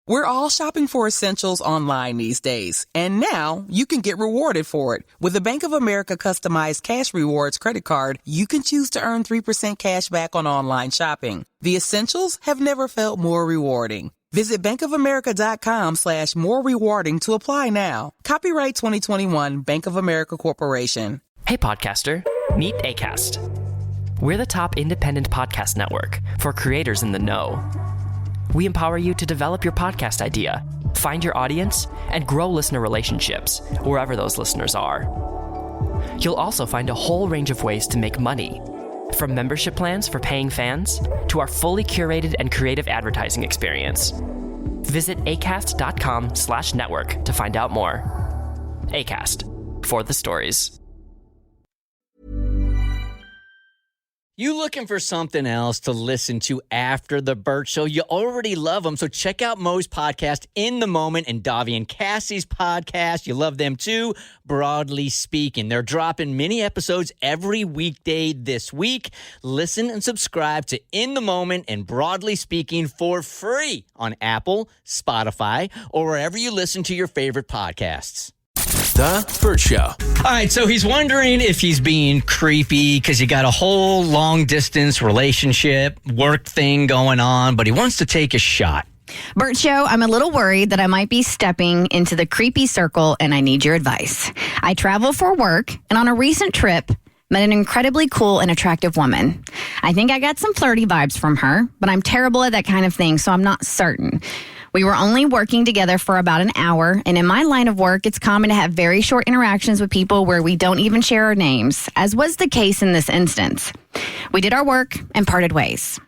We're all shopping for essentials online these days, and now you can get rewarded for it. With a Bank of America customized cash rewards credit card, you can choose to earn 3% cash back on online shopping. The essentials have never felt more rewarding. Visit bankofamerica.com/more rewarding to apply now. Copyright 2021 Bank of America Corporation. Hey podcaster, meet Acast. We're the top independent podcast network for creators in the know. We empower you to develop your podcast idea, find your audience, and grow listener relationships wherever those listeners are. You'll also find a whole range of ways to make money, from membership plans for paying fans to our fully curated and creative advertising experience. Visit acast.com/network to find out more. Acast, for the stories. You looking for something else to listen to after the Burt Show? You already love them, so check out Mo's podcast, In the Moment, and Davi and Cassie's podcast. You love them too, Broadly Speaking. They're dropping mini episodes every weekday this week. Listen and subscribe to In the Moment and Broadly Speaking for free on Apple, Spotify, or wherever you listen to your favorite podcasts. The Burt Show. All right, so he's wondering if he's being creepy because you got a whole long-distance relationship, work thing going on, but he wants to take a shot. Burt Show, I'm a little worried that I might be stepping into the creepy circle, and I need your advice. I travel for work, and on a recent trip, met an incredibly cool and attractive woman. I think I got some flirty vibes from her, but I'm terrible at that kind of thing, so I'm not certain. We were only working together for about an hour, and in my line of work, it's common to have very short interactions with people where we don't even share our names, as was the case in this instance. We did our work and parted ways.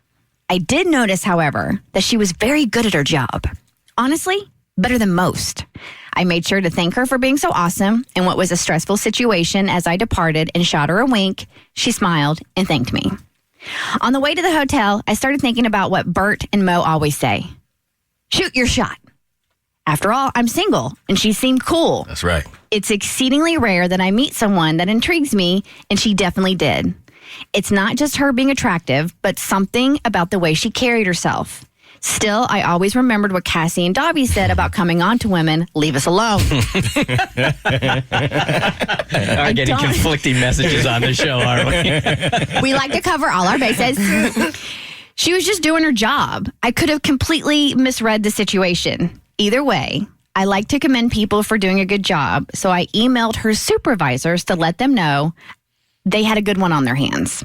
I did notice, however, that she was very good at her job. Honestly, better than most. I made sure to thank her for being so awesome in what was a stressful situation as I departed and shot her a wink. She smiled and thanked me. On the way to the hotel, I started thinking about what Burt and Mo always say. Shoot your shot. After all, I'm single, and she seemed cool. That's right. It's exceedingly rare that I meet someone that intrigues me, and she definitely did. It's not just her being attractive, but something about the way she carried herself. Still, I always remembered what Cassie and Davi said about coming on to women. Leave us alone. Are getting conflicting messages on the show, aren't we? We like to cover all our bases. She was just doing her job. I could have completely misread the situation. Either way, I like to commend people for doing a good job, so I emailed her supervisors to let them know they had a good one on their hands.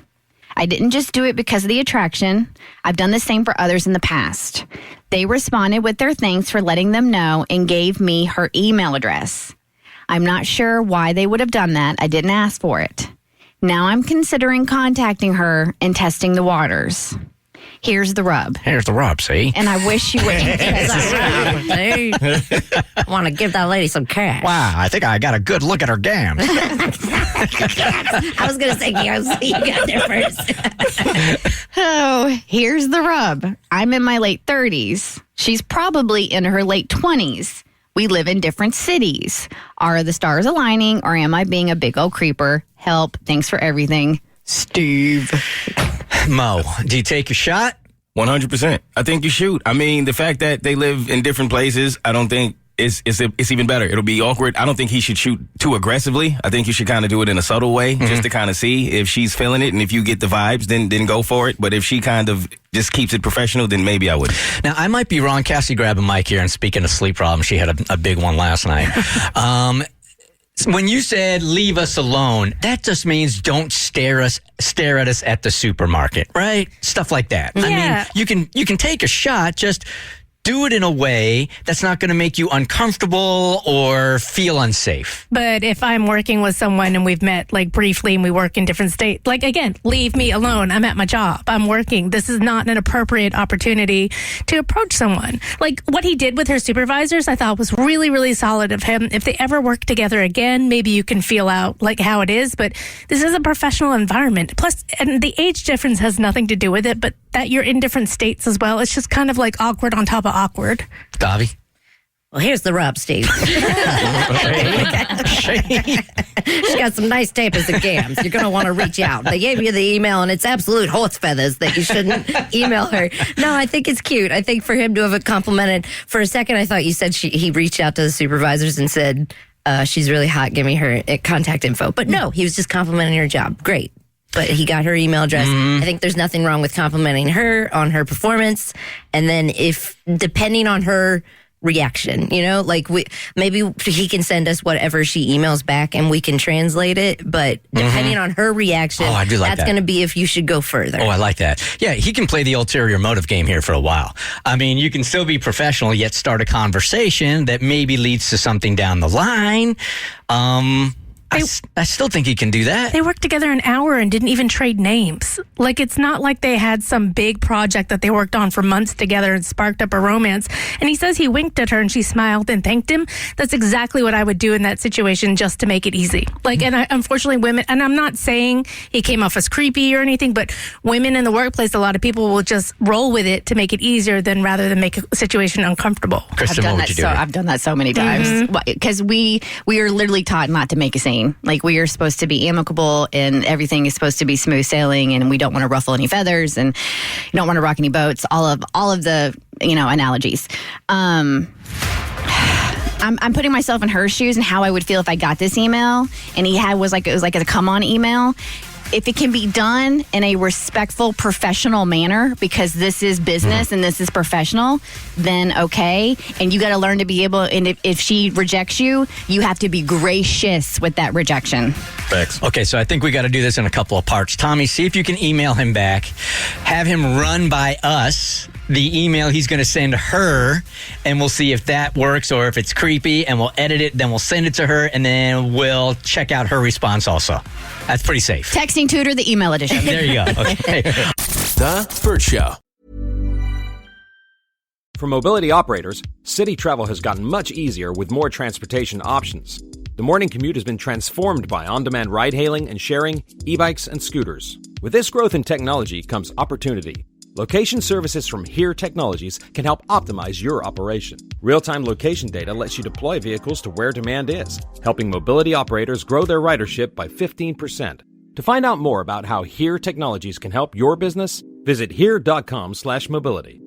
I didn't just do it because of the attraction. I've done the same for others in the past. They responded with their thanks for letting them know and gave me her email address. I'm not sure why they would have done that. I didn't ask for it. Now I'm considering contacting her and testing the waters. Here's the rub. Here's the rub, see? And I wish you would. I want to give that lady some cash. Wow, I think I got a good look at her gams. I was going to say, you got there first. Oh, here's the rub. I'm in my late 30s. She's probably in her late 20s. We live in different cities. Are the stars aligning, or am I being a big old creeper? Help. Thanks for everything. Steve. Mo, do you take a shot? 100%. I think you shoot. I mean, the fact that they live in different places, I don't think it's even better. It'll be awkward. I don't think he should shoot too aggressively. I think you should kind of do it in a subtle way, just to kind of see if she's feeling it, and if you get the vibes, then go for it. But if she kind of just keeps it professional, then maybe I would. Now, I might be wrong. Cassie, grab a mic here, and speaking of sleep problems, she had a big one last night. When you said leave us alone, that just means don't stare at us at the supermarket, right? Stuff like that. Yeah. I mean, you can take a shot, just do it in a way that's not going to make you uncomfortable or feel unsafe. But if I'm working with someone and we've met like briefly and we work in different states, like again, leave me alone. I'm at my job. I'm working. This is not an appropriate opportunity to approach someone. Like what he did with her supervisors, I thought was really, really solid of him. If they ever work together again, maybe you can feel out like how it is. But this is a professional environment. Plus, and the age difference has nothing to do with it, but that you're in different states as well. It's just kind of like awkward on top of awkward. Davi? Well, here's the rub, Steve. She's got some nice tape as the gams. You're going to want to reach out. They gave you the email, and it's absolute horse feathers that you shouldn't email her. No, I think it's cute. I think for him to have complimented, for a second, I thought you said he reached out to the supervisors and said, she's really hot, give me her contact info. But no, he was just complimenting her job. Great. But he got her email address. I think there's nothing wrong with complimenting her on her performance. And then depending on her reaction, like maybe he can send us whatever she emails back and we can translate it, but depending on her reaction, I do like that's going to be if you should go further. I like that. Yeah, he can play the ulterior motive game here for a while. I mean, you can still be professional yet start a conversation that maybe leads to something down the line. I still think he can do that. They worked together an hour and didn't even trade names. Like, it's not like they had some big project that they worked on for months together and sparked up a romance. And he says he winked at her and she smiled and thanked him. That's exactly what I would do in that situation just to make it easy. Like, unfortunately, women, and I'm not saying he came off as creepy or anything, but women in the workplace, a lot of people will just roll with it to make it easier rather than make a situation uncomfortable. Kristen, what would you do? I've done that so many times. Because we are literally taught not to make a scene. Like, we are supposed to be amicable and everything is supposed to be smooth sailing, and we don't want to ruffle any feathers and you don't want to rock any boats. All of the analogies. I'm putting myself in her shoes and how I would feel if I got this email and it was like a come on email. If it can be done in a respectful, professional manner, because this is business and this is professional, then okay. And you got to learn to be able, and if she rejects you, you have to be gracious with that rejection. Thanks. Okay, so I think we got to do this in a couple of parts. Tommy, see if you can email him back. Have him run by us the email he's going to send her, and we'll see if that works or if it's creepy, and we'll edit it, then we'll send it to her, and then we'll check out her response also. That's pretty safe. Texting tutor, the email edition. There you go. Okay. The Burt Show. For mobility operators, city travel has gotten much easier with more transportation options. The morning commute has been transformed by on-demand ride-hailing and sharing, e-bikes, and scooters. With this growth in technology comes opportunity. Location services from Here Technologies can help optimize your operation. Real-time location data lets you deploy vehicles to where demand is, helping mobility operators grow their ridership by 15%. To find out more about how Here Technologies can help your business, visit here.com/mobility.